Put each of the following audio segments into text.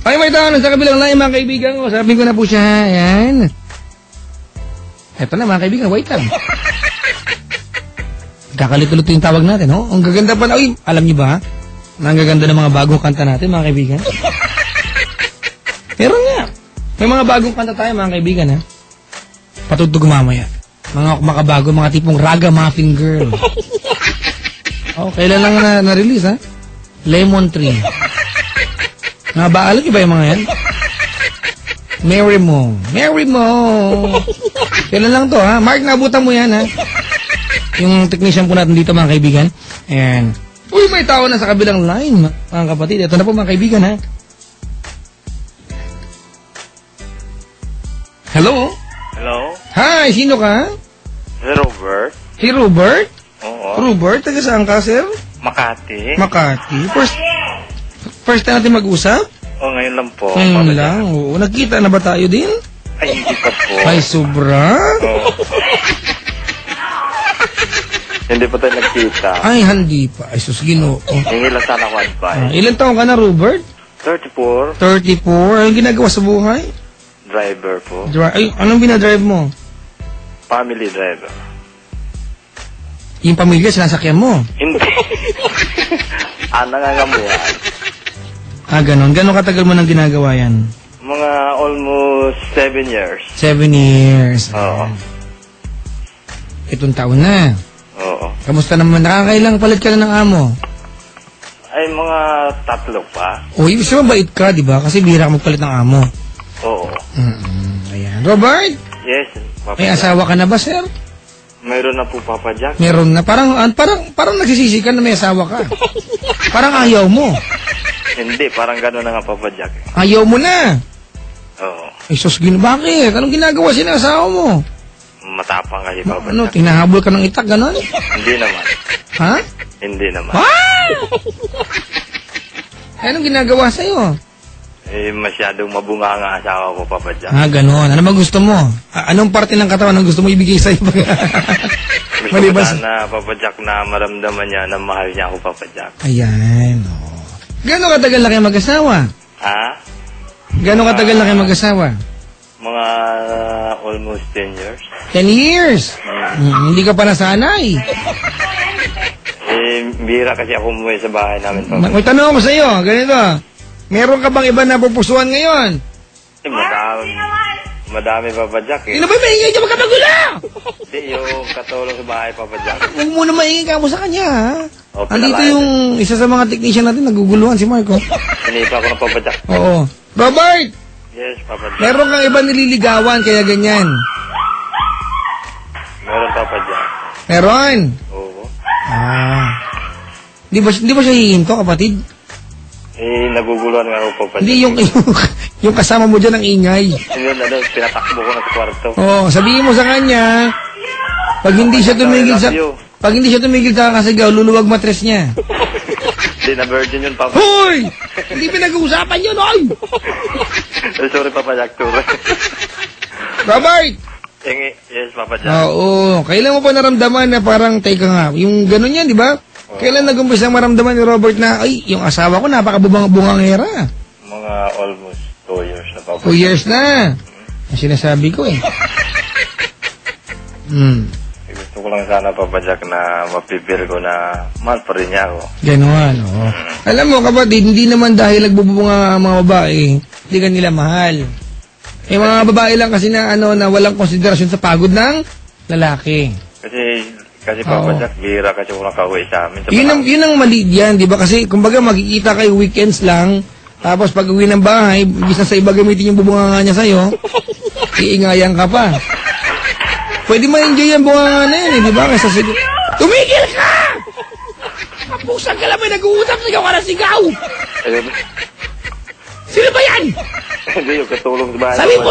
Okay, may tao na sa kabilang line, mga kaibigan ko. Sabi ko na po siya, ayan. Eto na, mga kaibigan, wait lang. Kakalito-lito yung tawag natin, oh. Ang gaganda pa na, uy, alam niyo ba? Ang gaganda ng mga bagong kanta natin, mga kaibigan. Meron nga. May mga bagong kanta tayo, mga kaibigan, ha? Patutog mamaya. Mga makabago, mga tipong Raga Muffin Girl. Oh, kailan lang na-release, ha? Lemon Tree. Nga ba, alam niyo ba yung mga yan? Mary Mo. Mary Mo. Kailan lang to, ha? Mark, nabutan mo yan, ha? Yung technician po natin dito, mga kaibigan. Ayan. Uy, may tao na sa kabilang line, mga kapatid. Ito na po, mga kaibigan, ha? Hello? Hello? Hi, sino ka? Si Robert. Si Robert? Oo. Robert, taga saan ka, sir? Makati. Makati. First time natin mag-usap? Oo, ngayon lang po. Ngayon lang, oo. Nagkita na ba tayo din? Ay, hindi pa po. Ay, sobra? Oo. Hindi pa tayo nagkita. Ay, hindi pa. Ay, sus, Ginoo. Hingi lang sana ako advice. Ilan taong ka na, Robert? 34. 34. Anong ginagawa sa buhay? Driver po. Ay, anong binadrive mo? Family driver. Yung pamilya, sinasakyan mo? Hindi. Nangangamuhan. Ganon. Ganon katagal mo nang ginagawa yan? Mga almost 7 years. 7 years. Oo. Itong taon na. Oo. Kamusta naman? Nakakailang palit ka na ng amo? Ay, mga 3 pa. O, ibig sabihin mabait ka, di ba? Kasi bihira ka magpalit ng amo. Oo. Ayan. Robert? Yes, Papa May Jack. asawa ka na ba, sir? Mayroon na po, Papa Jack. Meron na. Parang nagsisisi ka na may asawa ka. Parang ayaw mo. Hindi, parang gano'n na nga, Papa Jack. Ayaw mo na. Oo. Ay, sus, bakit? Anong ginagawa sila asawa mo? Matapang kasi, Papa Ano, Jack. tinahabol ka ng itak, ganon? Hindi naman. Ha? Hindi naman. Anong ginagawa sa'yo? Eh, masyadong mabunga nga asawa ko, Papa Jack. Ganon. Ano ba gusto mo? Anong parte ng katawan ang gusto mo ibigay sa'yo? Gusto ko na, Papa Jack, na maramdaman niya na mahal niya ako, Papa Jack. Ayan. Gano'ng katagal na kayo mag-asawa? Ha? Gano'ng katagal na kayo mag-asawa? Mga almost 10 years. 10 years? Hindi ka pa nasanay. Eh, bihira kasi ako umuwi sa bahay namin, Papa. May tanong ako sa'yo. Ganito. Meron ka bang iba na pupusuan ngayon? Eh, madami, Papa Jack, eh. Sino ba maingay dyan? Magkamagulo! Hindi, yung katulong sa bahay, Papa Jack. Huwag muna maingay ka mo sa kanya, ha? O, Andito pinakain. yung isa sa mga technician natin, naguguluhan si Marco. Sinipa ko ng Papa Jack. Oo. Robert! Yes, Papa Jack. Meron kang iba nililigawan, kaya ganyan. Meron, Papa Jack. Meron? Oo. Di ba siya hihinto, kapatid? Eh, naguguluhan nga ako, Papa Jack. Hindi, yung kasama mo dyan ang ingay. Yun, pinatakbo ko na sa kwarto. Oo, sabihin mo sa kanya, pag hindi siya tumigil sa kakasigaw, luluwag matres niya. Hindi na virgin yun, Papa. Hoy! Hindi pinag-uusapan yun, oy! Sorry, Papa Jack, sorry. Robert! Yes, Papa Jack. Oo, kailan mo pa naramdaman na parang, teka nga, yung gano'n yan, di ba? Kailan nag-umpisa maramdaman ni Robert na, ay, yung asawa ko napakabubangera. Mga almost 2 years na, Papa. 2 years na. Ang sinasabi ko eh. Gusto ko lang sana, Papa Jack, na mapipil ko na mahal pa rin niya ako. Ganon, oo. Alam mo, kapatid, hindi naman dahil nagbubunga ang mga babae, hindi ka nila mahal. Eh, mga babae lang kasi na, na walang konsiderasyon sa pagod ng lalaki. Kasi Papa Jack, bihira kasi walang kauwi sa amin. Yun ang mali diyan, di ba? Kasi, kumbaga, magkikita kayo weekends lang, tapos pag uwi ng bahay, bisa sa iba gamitin yung bubunga niya sa'yo, iingayan ka pa. Pwede ma-enjoy yung bunganga na yan, di ba? Kasi tumigil ka! Kapusan ka lang, may nag-uusap, sigaw ka na sigaw! Sino ba yan? Hindi, yung katulong sa bahay. Sabi mo,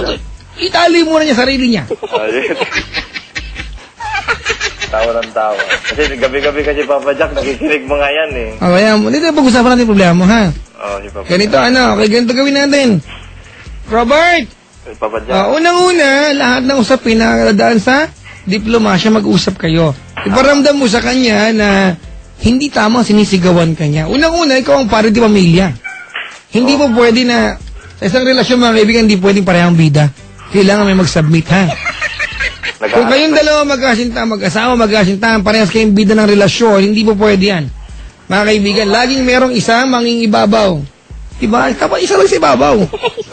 itali mo na niya sarili niya. Tawa ng tawa. Kasi gabi-gabi kasi Papa Jack, nakikinig mga yan eh. Kaya mo, dito pag-usapan natin yung problema mo, ha? Oo, si Papa Ganito, okay, ganito gawin natin. Robert! Papa Jack. Unang-una, lahat ng usapin na dadaan sa diplomasya, mag-usap kayo. Iparamdam mo sa kanya na hindi tama sinisigawan ka niya. Unang-una, ikaw ang pare di pamilya. Hindi mo pwede na Sa isang relasyon, mga kaibigan, hindi pwedeng parehang bida. Kailangan may mag-submit, ha? Kung kayong dalawa mag-asintahan, mag-asawa, mag-asintahan, parehas kayong bida ng relasyon, hindi po pwede yan. Mga kaibigan, laging merong isang mangingibabaw. Diba? Tapos isa lang si ibabaw.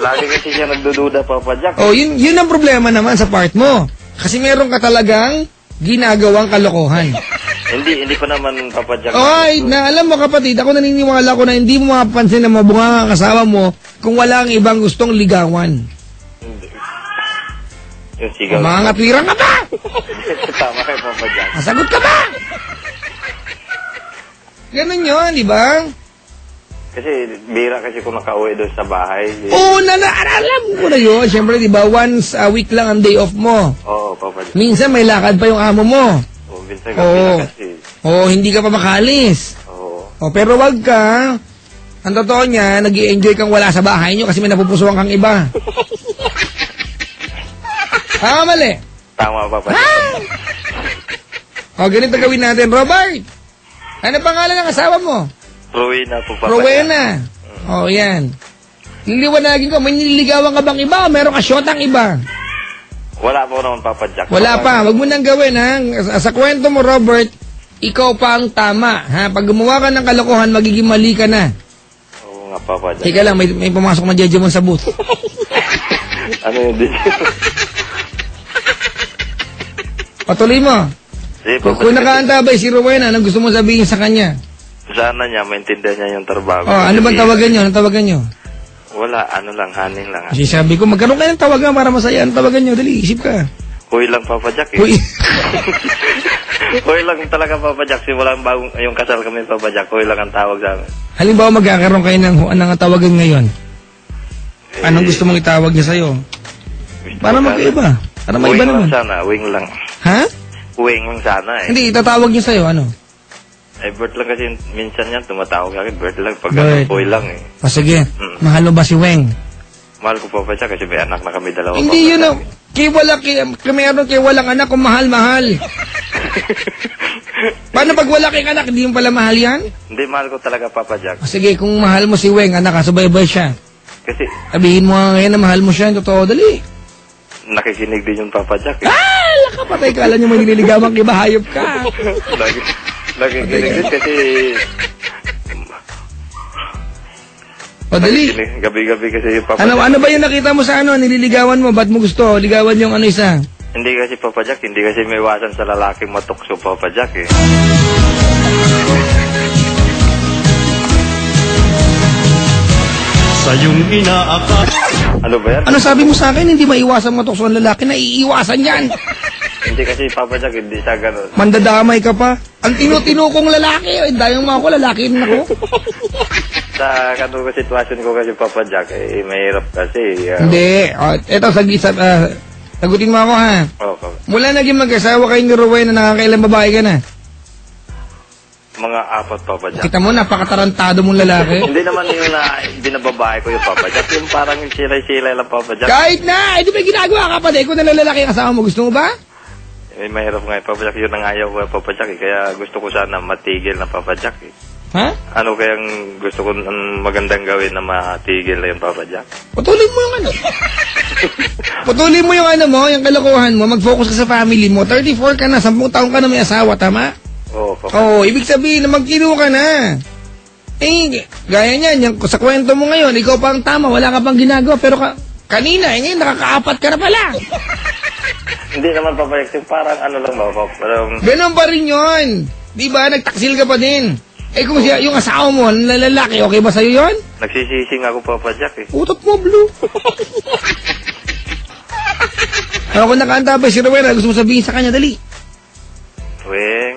Lagi kasi siya nagdududa, Papa Jack. Oh, yun ang problema naman sa part mo. Kasi meron ka talagang ginagawang kalokohan. Hindi ko naman, Papa Jack. Ay, alam mo kapatid, ako naniniwala ko na hindi mo mapapansin na mabunga ang kasama mo kung wala ang ibang gustong ligawan. Yung sigaw. Mga ngatwirang ka ba? Tama kay Papa Jack. Masagot ka ba? Ganun yun, di ba? Kasi bira kasi kung nakauwi doon sa bahay. Oo, alam ko na yun. Siyempre, di ba, once a week lang ang day off mo. Oo, Papa Jack. Minsan may lakad pa yung amo mo. Oo, minsan gabi na kasi. Oo, hindi ka pa makalis. Oo. O, pero wag ka. Ang totoo niya, nag-i-enjoy kang wala sa bahay niyo kasi may napupusuan kang iba. Tama, mali. Tama, Papa Jack. O, ganito gawin natin. Robert, ano pangalan ng asawa mo? Rowena po, Papa Jack. Rowena. O, yan. Liliwanagin ko, may nililigawan ka bang iba o meron ka syotang iba? Wala po naman, Papa Jack. Wala pa. Wag mo nang gawin, ha? Sa kwento mo, Robert, ikaw pa ang tama, ha? Pag gumawa ka ng kalokohan, magiging mali ka na. Oo nga, Papa Jack. Teka lang, may pumasok na Jejemon sa booth. Ano yun din? Patuloy mo. Kung nakaantabay si Rowena, anong gusto mo sabihin sa kanya? Sana niya, maintindihan niya yung trabaho. Oh, ano bang tawagan nyo? Anong tawagan nyo? Wala, ano lang, haning lang. Kasi sabi ko, magkaroon kayo ng tawagan para masaya. Anong tawagan nyo? Dali, isip ka. Huy lang, Papa Jack, eh. Huy. Huy lang talaga, Papa Jack. Simula yung kasal kami, Papa Jack. Huy lang ang tawag sa amin. Halimbawa, magkakaroon kayo ng tawagan ngayon. Anong gusto mong itawag niya sa'yo? Para magkaiba. Para may iba naman. Wing lang sana, wing lang. Ha? Wing lang sana, eh. Hindi, itatawag niya sa'yo, ano? Eh, Bert lang kasi minsan yan, tumatawag sa akin. Bert lang, pag Bert. Huy lang, eh. O sige, mahal mo ba si Weng? Mahal ko, Papa Jack, kasi may anak na kami dalawa. Hindi yun, meron kay walang anak kung mahal-mahal. Paano pag wala kayong anak, hindi mo pala mahal yan? Hindi, mahal ko talaga, Papa Jack. O sige, kung mahal mo si Weng, anak, subaybay siya. Kasi Sabihin mo nga ngayon na mahal mo siya, totoo, dali. nakikinig din yung Papa Jack, eh. Lakapatay ka, alam niyo may nililigawan iba, hayop ka. Nakikinig din kasi O dali. gabi-gabi kasi yung Papa Ano Jack. ba yung nakita mo sa nililigawan mo? Ba't mo gusto? Ligawan yung isa? Hindi kasi, Papa Jack, hindi kasi may iwasan sa lalaking matukso, Papa Jack, eh. Sa iyong inaakap. Ano ba yan? Ano sabi mo sa akin? Hindi maiwasan matukso ang lalaki, naiiwasan yan. Hindi kasi, Papa Jack, hindi siya ganun. Mandadamay ka pa. Ang tinu-tinu kong lalaki, dahil mga ako, lalaki rin ako. Sa kanong sitwasyon ko kasi, Papa Jack, eh, mahirap kasi. Hindi. Eto, sagutin mo ako, ha? Oh, Papa. Mula naging mag-asawa kayo ni Rowena, nakakailang babae ka na. Mga 4, Papa Jack. Kita mo, napakatarantado mong lalaki. Hindi naman yung binababae ko yung Papa Jack. Yung parang yung silay-silay lang, Papa Jack. Kahit na, di ba ginagawa ka pa din? Kung nalalaki ang kasama mo, gusto mo ba? Eh, mahirap nga yung Papa Jack. Yun ang ayaw ko yung Papa Jack, eh. Kaya gusto ko sana matigil na Papa Jack, eh. Ha? Ano kayang gusto ko magandang gawin na matigil na yung Papa Jack? Patuloy mo yung Patuloy mo yung yung kalokohan mo. Mag-focus ka sa family mo. 34 ka na, 10 taon ka na may asawa, tama? Oo, Papa. Oo, ibig sabihin na magkino ka na. Eh, gaya niyan, sa kwento mo ngayon, ikaw pa ang tama, wala ka pang ginagawa, pero kanina, ngayon, nakakaapat ka na pala. Hindi naman, Papa Jack. Yung parang ano lang ba, Papa? Parang... Ganun pa rin yun. Di ba? Nagtaksil ka pa din. Eh kung yung asawa mo, lalaki, okay ba sa'yo yun? Nagsisising ako, Papa Jack, eh. Utot mo, Blue. Kung nakaantabay si Rowena, gusto mo sabihin sa kanya, dali. Weng.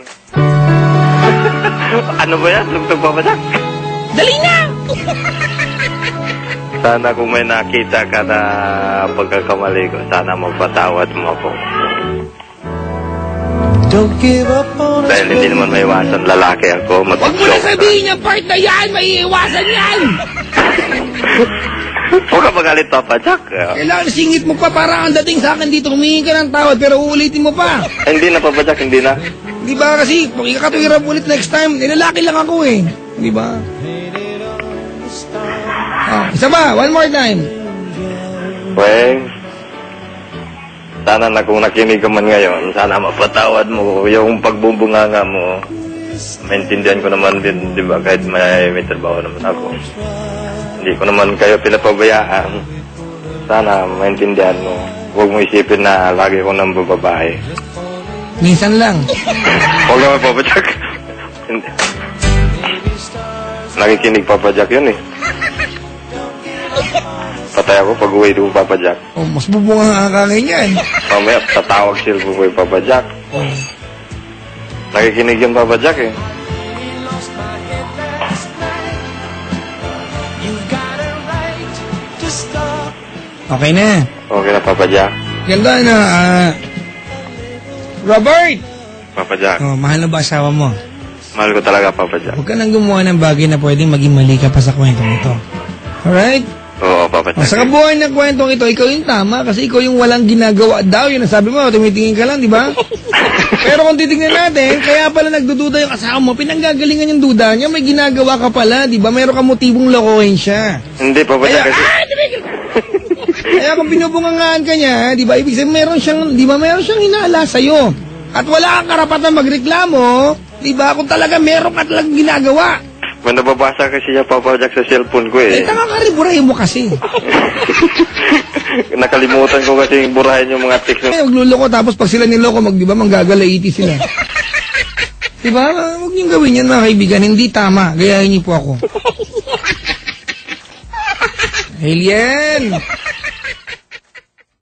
Ano ba yan? Tugtog, Papa Jack? Dali na! Sana kung may nakita ka na pagkakamali ko, sana magpatawad mo ako. Don't give up on us. Dahil hindi naman may iwasan lalaki ako. Huwag mo na sabihin yung part na yan, may iiwasan yan! Huwag ka magalit, Papa Jack. Kailangan singit mo pa, parang ang dating sa akin dito, humingi ka ng tawad, pero uulitin mo pa. Hindi na, Papa Jack, hindi na. Di ba kasi, kung ikakatuwirap ulit next time, nilalaki lang ako eh. Di ba? Oh, isa ba? One more time. Well, sana na kung nakinig ka man ngayon, sana mapatawad mo yung pagbubunganga mo. Maintindihan ko naman din, di ba, kahit may trabaho naman ako. Hindi ko naman kayo pinapabayaan. Sana maintindihan mo. Huwag mo isipin na lagi ko nang bababae. Minsan lang. Huwag naman, Papa Jack. Hindi. Nakikinig, Papa Jack, yun eh. Patay ako pag uwi doon, Papa Jack. Oh, mas bubunga ang akangay niyan. Mamaya, tatawag sila po kay Papa Jack. Oh. Nakikinig yung Papa Jack eh. Okay na. Okay na, Papa Jack. Ganda na, Robert! Papa Jack. Oh, mahal na ba asawa mo? Mahal ko talaga, Papa Jack. Huwag ka nang gumawa ng bagay na pwedeng maging mali ka pa sa kwentong ito. Alright? Oo, Papa Jack. Sa kabuuan ng kwentong ito, ikaw yung tama kasi ikaw yung walang ginagawa daw. Yun ang sabi mo, tumitingin ka lang, di ba? Pero kung titignan natin, kaya pala nagdududa yung asawa mo, pinanggagalingan yung duda niya, may ginagawa ka pala, di ba? Mayroon ka motibong lokohin siya. Hindi, Papa Jack, kasi... Kaya kung binubungangaan ka niya, di ba, ibig sabihin meron siyang, di ba, meron siyang inaala sa'yo. At wala kang karapatan magreklamo, di ba, kung talaga meron ka talagang ginagawa. May nababasa kasi siya, Papa Jack, sa cellphone ko eh. Tanga ka rin, burahin mo kasi. Nakalimutan ko kasi burahin yung mga text. Magluloko tapos pag sila niloko, di ba, manggagalaiti sila. Di ba, huwag niyong gawin yan, mga kaibigan, hindi tama. Gayahin niyo po ako. Alien!